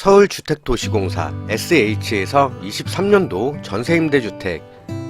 서울주택도시공사 SH에서 23년도 전세임대주택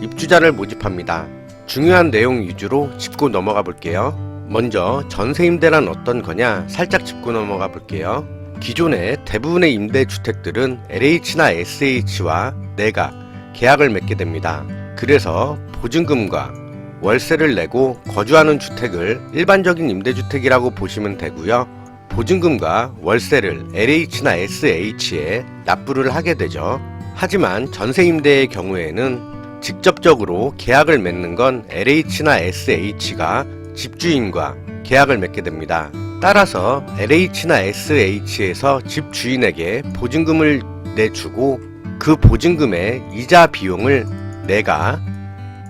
입주자를 모집합니다. 중요한 내용 위주로 짚고 넘어가 볼게요. 먼저 전세임대란 어떤 거냐 살짝 짚고 넘어가 볼게요. 기존의 대부분의 임대주택들은 LH나 SH와 내가 계약을 맺게 됩니다. 그래서 보증금과 월세를 내고 거주하는 주택을 일반적인 임대주택이라고 보시면 되고요. 보증금과 월세를 LH나 SH에 납부를 하게 되죠. 하지만 전세임대의 경우에는 직접적으로 계약을 맺는 건 LH나 SH가 집주인과 계약을 맺게 됩니다. 따라서 LH나 SH에서 집주인에게 보증금을 내주고 그 보증금의 이자 비용을 내가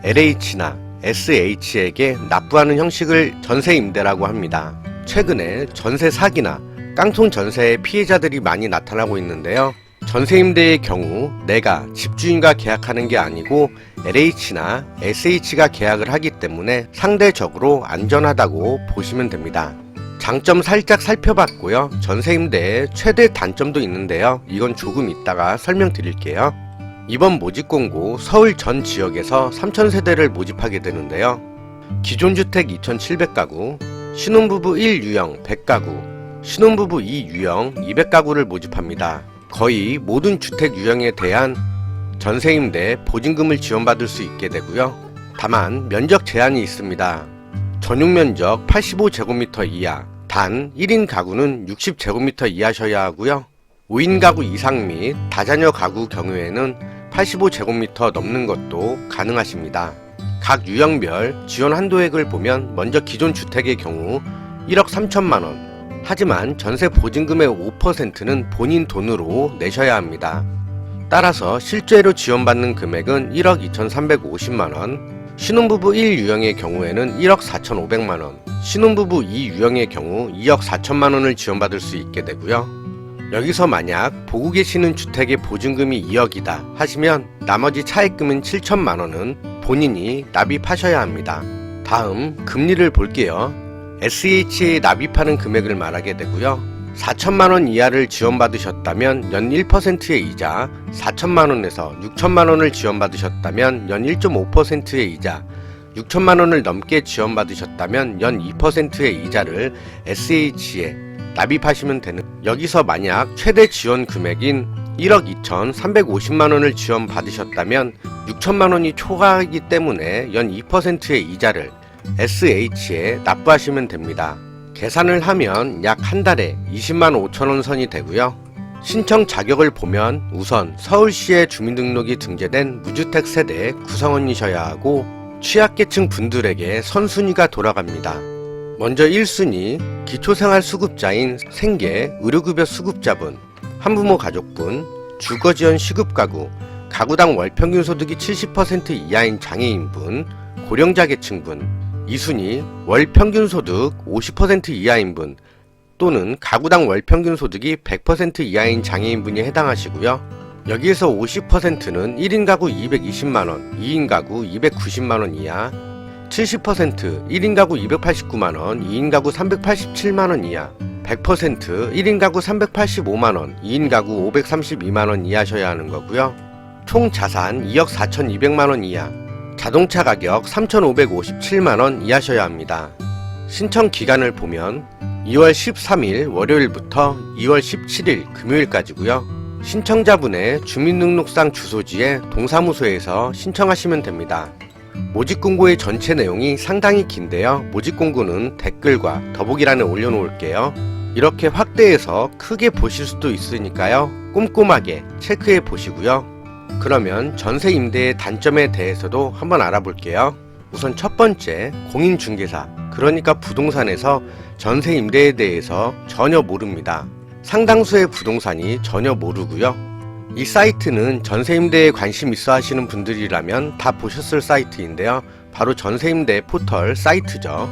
LH나 SH에게 납부하는 형식을 전세임대라고 합니다. 최근에 전세 사기나 깡통 전세의 피해자들이 많이 나타나고 있는데요. 전세임대의 경우 내가 집주인과 계약하는 게 아니고 LH나 SH가 계약을 하기 때문에 상대적으로 안전하다고 보시면 됩니다. 장점 살짝 살펴봤고요. 전세임대의 최대 단점도 있는데요. 이건 조금 이따가 설명드릴게요. 이번 모집공고 서울 전 지역에서 3,000세대를 모집하게 되는데요. 기존주택 2,700가구, 신혼부부 1유형 100가구, 신혼부부 2유형 200가구를 모집합니다. 거의 모든 주택 유형에 대한 전세임대 보증금을 지원받을 수 있게 되고요. 다만 면적 제한이 있습니다. 전용면적 85제곱미터 이하, 단 1인 가구는 60제곱미터 이하셔야 하고요. 5인 가구 이상 및 다자녀 가구 경우에는 85제곱미터 넘는 것도 가능하십니다. 각 유형별 지원 한도액을 보면 먼저 기존 주택의 경우 1억 3천만원, 하지만 전세 보증금의 5%는 본인 돈으로 내셔야 합니다. 따라서 실제로 지원받는 금액은 1억 2,350만원, 신혼부부 1유형의 경우에는 1억 4,500만원, 신혼부부 2유형의 경우 2억 4천만원을 지원받을 수 있게 되고요. 여기서 만약 보고 계시는 주택의 보증금이 2억이다 하시면 나머지 차액금인 7천만원은 본인이 납입하셔야 합니다. 다음 금리를 볼게요. SH에 납입하는 금액을 말하게 되고요. 4천만원 이하를 지원받으셨다면 연 1%의 이자, 4천만원에서 6천만원을 지원받으셨다면 연 1.5%의 이자, 6천만원을 넘게 지원받으셨다면 연 2%의 이자를 SH에 납입하시면 되는, 여기서 만약 최대 지원 금액인 1억 2,350만원을 지원받으셨다면 6천만원이 초과하기 때문에 연 2%의 이자를 SH에 납부하시면 됩니다. 계산을 하면 약 한 달에 20만 5천원 선이 되고요. 신청 자격을 보면 우선 서울시에 주민등록이 등재된 무주택 세대 구성원이셔야 하고 취약계층 분들에게 선순위가 돌아갑니다. 먼저 1순위 기초생활수급자인 생계, 의료급여 수급자분, 한부모 가족분, 주거지원 시급가구, 가구당 월평균 소득이 70% 이하인 장애인분, 고령자 계층분. 2순위 월평균 소득 50% 이하인 분 또는 가구당 월평균 소득이 100% 이하인 장애인분이 해당하시고요. 여기에서 50%는 1인 가구 220만원, 2인 가구 290만원 이하, 70% 1인 가구 289만원, 2인 가구 387만원 이하, 100% 1인 가구 385만원, 2인 가구 532만원 이하셔야 하는 거고요. 총 자산 2억 4,200만원 이하, 자동차 가격 3,557만원 이하셔야 합니다. 신청 기간을 보면 2월 13일 월요일부터 2월 17일 금요일까지고요. 신청자분의 주민등록상 주소지에 동사무소에서 신청하시면 됩니다. 모집공고의 전체 내용이 상당히 긴데요. 모집공고는 댓글과 더보기란에 올려놓을게요. 이렇게 확대해서 크게 보실 수도 있으니까요. 꼼꼼하게 체크해 보시고요. 그러면 전세임대의 단점에 대해서도 한번 알아볼게요. 우선 첫 번째, 공인중개사, 그러니까 부동산에서 전세임대에 대해서 전혀 모릅니다. 상당수의 부동산이 전혀 모르고요. 이 사이트는 전세임대에 관심 있어 하시는 분들이라면 다 보셨을 사이트인데요. 바로 전세임대 포털 사이트죠.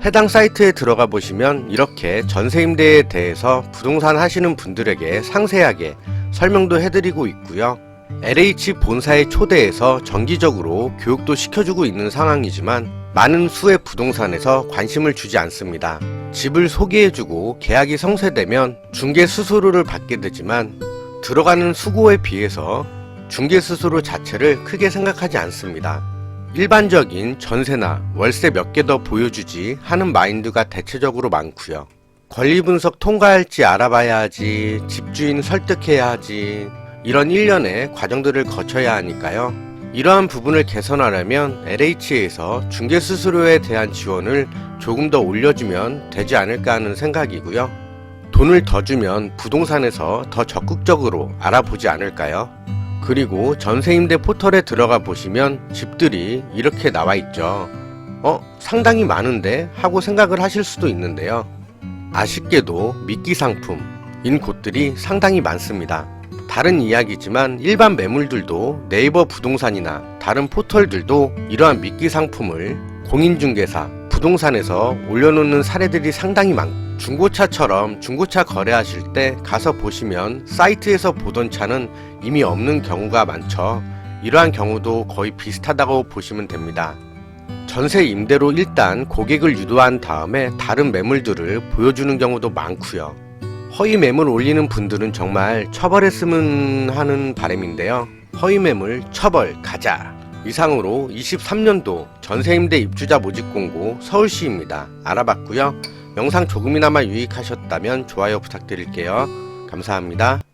해당 사이트에 들어가 보시면 이렇게 전세임대에 대해서 부동산 하시는 분들에게 상세하게 설명도 해드리고 있고요. LH 본사에 초대해서 정기적으로 교육도 시켜주고 있는 상황이지만 많은 수의 부동산에서 관심을 주지 않습니다. 집을 소개해주고 계약이 성사되면 중개 수수료를 받게 되지만 들어가는 수고에 비해서 중개 수수료 자체를 크게 생각하지 않습니다. 일반적인 전세나 월세 몇 개 더 보여주지 하는 마인드가 대체적으로 많고요. 권리분석 통과할지 알아봐야 하지, 집주인 설득해야 하지, 이런 일련의 과정들을 거쳐야 하니까요. 이러한 부분을 개선하려면 LH에서 중개수수료에 대한 지원을 조금 더 올려주면 되지 않을까 하는 생각이고요. 돈을 더 주면 부동산에서 더 적극적으로 알아보지 않을까요? 그리고 전세임대 포털에 들어가 보시면 집들이 이렇게 나와 있죠. 상당히 많은데? 하고 생각을 하실 수도 있는데요. 아쉽게도 미끼 상품인 곳들이 상당히 많습니다. 다른 이야기지만 일반 매물들도 네이버 부동산이나 다른 포털들도 이러한 미끼 상품을 공인중개사, 부동산에서 올려놓는 사례들이 상당히 많고, 중고차처럼 중고차 거래하실 때 가서 보시면 사이트에서 보던 차는 이미 없는 경우가 많죠. 이러한 경우도 거의 비슷하다고 보시면 됩니다. 전세 임대로 일단 고객을 유도한 다음에 다른 매물들을 보여주는 경우도 많고요. 허위 매물 올리는 분들은 정말 처벌했으면 하는 바람인데요. 허위 매물 처벌 가자. 이상으로 23년도 전세임대 입주자 모집 공고 서울시입니다. 알아봤고요. 영상 조금이나마 유익하셨다면 좋아요 부탁드릴게요. 감사합니다.